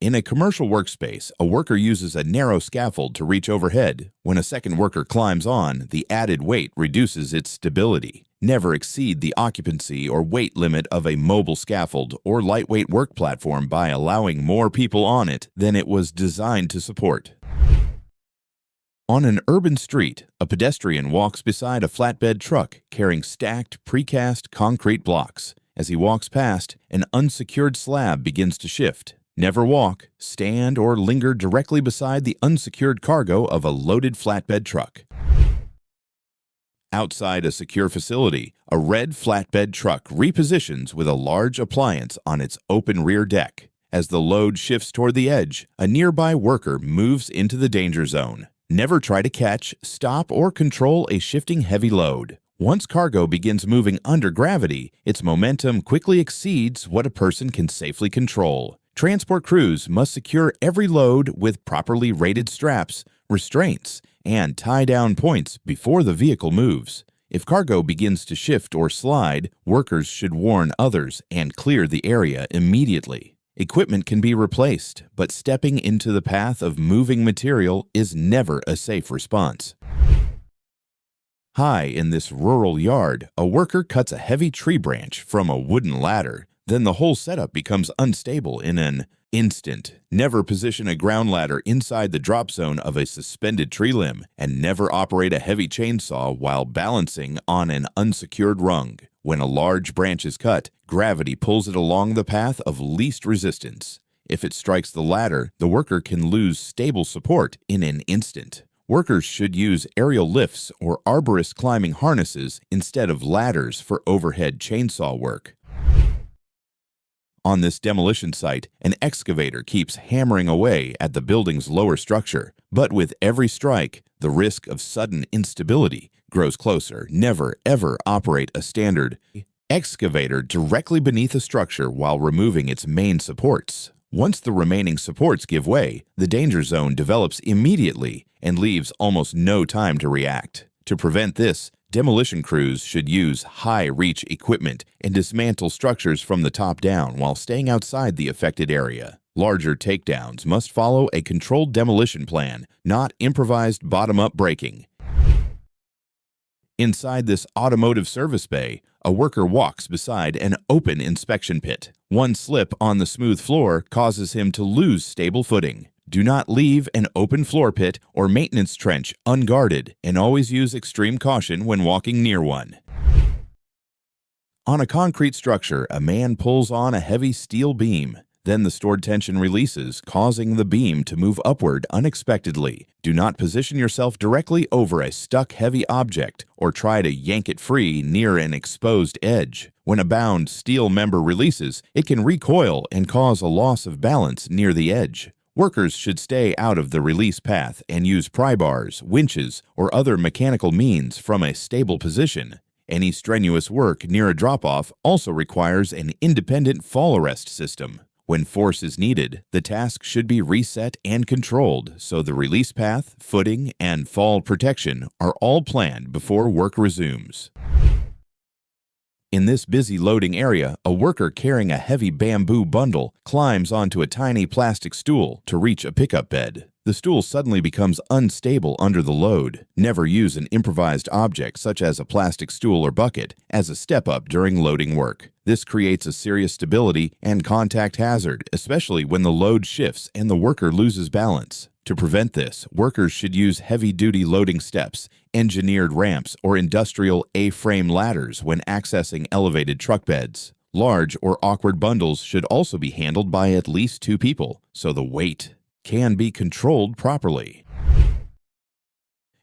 In a commercial workspace, a worker uses a narrow scaffold to reach overhead. When a second worker climbs on, the added weight reduces its stability. Never exceed the occupancy or weight limit of a mobile scaffold or lightweight work platform by allowing more people on it than it was designed to support. On an urban street, a pedestrian walks beside a flatbed truck carrying stacked precast concrete blocks. As he walks past, an unsecured slab begins to shift. Never walk, stand, or linger directly beside the unsecured cargo of a loaded flatbed truck. Outside a secure facility, a red flatbed truck repositions with a large appliance on its open rear deck. As the load shifts toward the edge, a nearby worker moves into the danger zone. Never try to catch, stop, or control a shifting heavy load. Once cargo begins moving under gravity, its momentum quickly exceeds what a person can safely control. Transport crews must secure every load with properly rated straps, restraints, and tie-down points before the vehicle moves. If cargo begins to shift or slide, workers should warn others and clear the area immediately. Equipment can be replaced, but stepping into the path of moving material is never a safe response. High in this rural yard, a worker cuts a heavy tree branch from a wooden ladder. Then the whole setup becomes unstable in an instant. Never position a ground ladder inside the drop zone of a suspended tree limb, and never operate a heavy chainsaw while balancing on an unsecured rung. When a large branch is cut, gravity pulls it along the path of least resistance. If it strikes the ladder, the worker can lose stable support in an instant. Workers should use aerial lifts or arborist climbing harnesses instead of ladders for overhead chainsaw work. On this demolition site, an excavator keeps hammering away at the building's lower structure, but with every strike, the risk of sudden instability grows closer. Never, ever operate a standard excavator directly beneath a structure while removing its main supports. Once the remaining supports give way, the danger zone develops immediately and leaves almost no time to react. To prevent this, demolition crews should use high-reach equipment and dismantle structures from the top down while staying outside the affected area. Larger takedowns must follow a controlled demolition plan, not improvised bottom-up breaking. Inside this automotive service bay, a worker walks beside an open inspection pit. One slip on the smooth floor causes him to lose stable footing. Do not leave an open floor pit or maintenance trench unguarded, and always use extreme caution when walking near one. On a concrete structure, a man pulls on a heavy steel beam. Then the stored tension releases, causing the beam to move upward unexpectedly. Do not position yourself directly over a stuck heavy object or try to yank it free near an exposed edge. When a bound steel member releases, it can recoil and cause a loss of balance near the edge. Workers should stay out of the release path and use pry bars, winches, or other mechanical means from a stable position. Any strenuous work near a drop-off also requires an independent fall arrest system. When force is needed, the task should be reset and controlled so the release path, footing, and fall protection are all planned before work resumes. In this busy loading area, a worker carrying a heavy bamboo bundle climbs onto a tiny plastic stool to reach a pickup bed. The stool suddenly becomes unstable under the load. Never use an improvised object such as a plastic stool or bucket as a step-up during loading work. This creates a serious stability and contact hazard, especially when the load shifts and the worker loses balance. To prevent this, workers should use heavy-duty loading steps, engineered ramps, or industrial A-frame ladders when accessing elevated truck beds. Large or awkward bundles should also be handled by at least 2 people, so the weight can be controlled properly.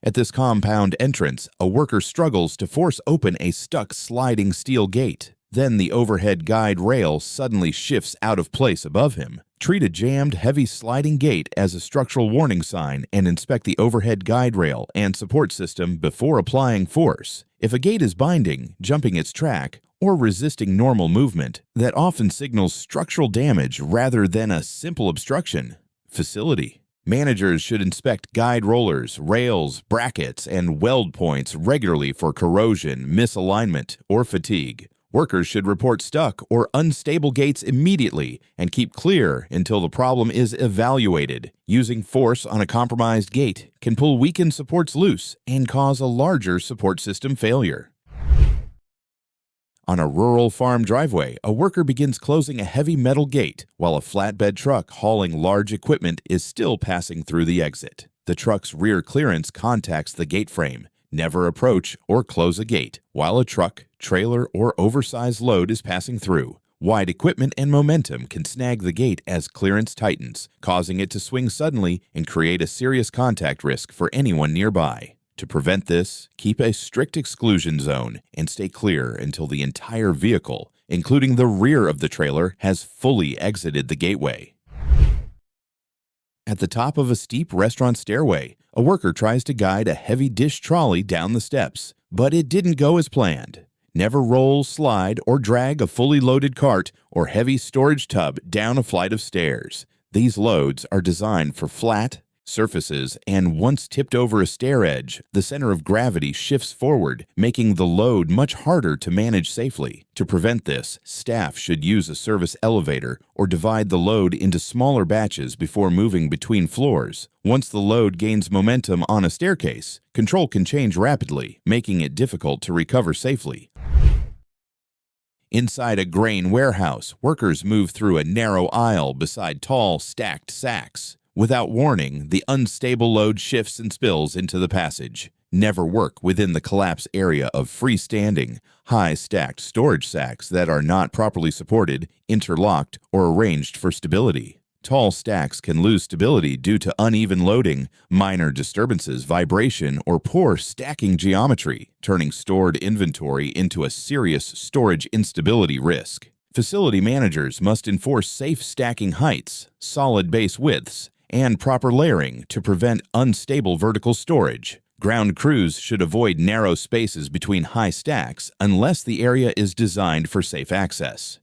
At this compound entrance, a worker struggles to force open a stuck sliding steel gate. Then the overhead guide rail suddenly shifts out of place above him. Treat a jammed, heavy sliding gate as a structural warning sign and inspect the overhead guide rail and support system before applying force. If a gate is binding, jumping its track, or resisting normal movement, that often signals structural damage rather than a simple obstruction. Facility. Managers should inspect guide rollers, rails, brackets, and weld points regularly for corrosion, misalignment, or fatigue. Workers should report stuck or unstable gates immediately and keep clear until the problem is evaluated. Using force on a compromised gate can pull weakened supports loose and cause a larger support system failure. On a rural farm driveway, a worker begins closing a heavy metal gate while a flatbed truck hauling large equipment is still passing through the exit. The truck's rear clearance contacts the gate frame. Never approach or close a gate while a truck, trailer, or oversized load is passing through. Wide equipment and momentum can snag the gate as clearance tightens, causing it to swing suddenly and create a serious contact risk for anyone nearby. To prevent this, keep a strict exclusion zone and stay clear until the entire vehicle, including the rear of the trailer, has fully exited the gateway. At the top of a steep restaurant stairway, a worker tries to guide a heavy dish trolley down the steps, but it didn't go as planned. Never roll, slide, or drag a fully loaded cart or heavy storage tub down a flight of stairs. These loads are designed for flat surfaces, and once tipped over a stair edge, the center of gravity shifts forward, making the load much harder to manage safely. To prevent this, staff should use a service elevator or divide the load into smaller batches before moving between floors. Once the load gains momentum on a staircase, control can change rapidly, making it difficult to recover safely. Inside a grain warehouse, workers move through a narrow aisle beside tall, stacked sacks. Without warning, the unstable load shifts and spills into the passage. Never work within the collapse area of freestanding, high-stacked storage sacks that are not properly supported, interlocked, or arranged for stability. Tall stacks can lose stability due to uneven loading, minor disturbances, vibration, or poor stacking geometry, turning stored inventory into a serious storage instability risk. Facility managers must enforce safe stacking heights, solid base widths, and proper layering to prevent unstable vertical storage. Ground crews should avoid narrow spaces between high stacks unless the area is designed for safe access.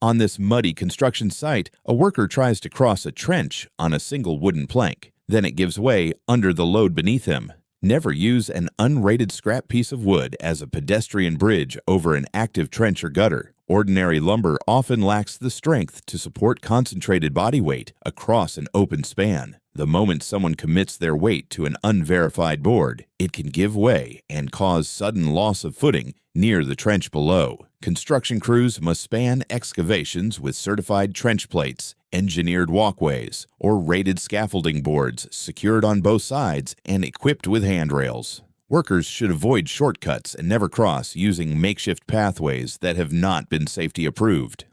On this muddy construction site, a worker tries to cross a trench on a single wooden plank. Then it gives way under the load beneath him. Never use an unrated scrap piece of wood as a pedestrian bridge over an active trench or gutter. Ordinary lumber often lacks the strength to support concentrated body weight across an open span. The moment someone commits their weight to an unverified board, it can give way and cause sudden loss of footing near the trench below. Construction crews must span excavations with certified trench plates, engineered walkways, or rated scaffolding boards secured on both sides and equipped with handrails. Workers should avoid shortcuts and never cross using makeshift pathways that have not been safety approved.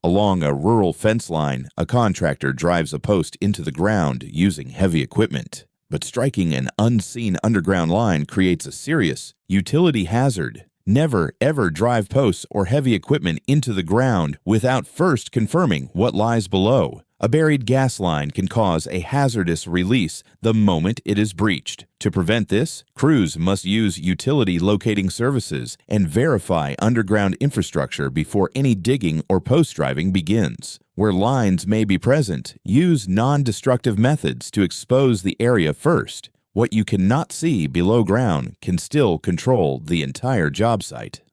Along a rural fence line, a contractor drives a post into the ground using heavy equipment. But striking an unseen underground line creates a serious utility hazard. Never, ever drive posts or heavy equipment into the ground without first confirming what lies below. A buried gas line can cause a hazardous release the moment it is breached. To prevent this, crews must use utility locating services and verify underground infrastructure before any digging or post driving begins. Where lines may be present, use non-destructive methods to expose the area first. What you cannot see below ground can still control the entire job site.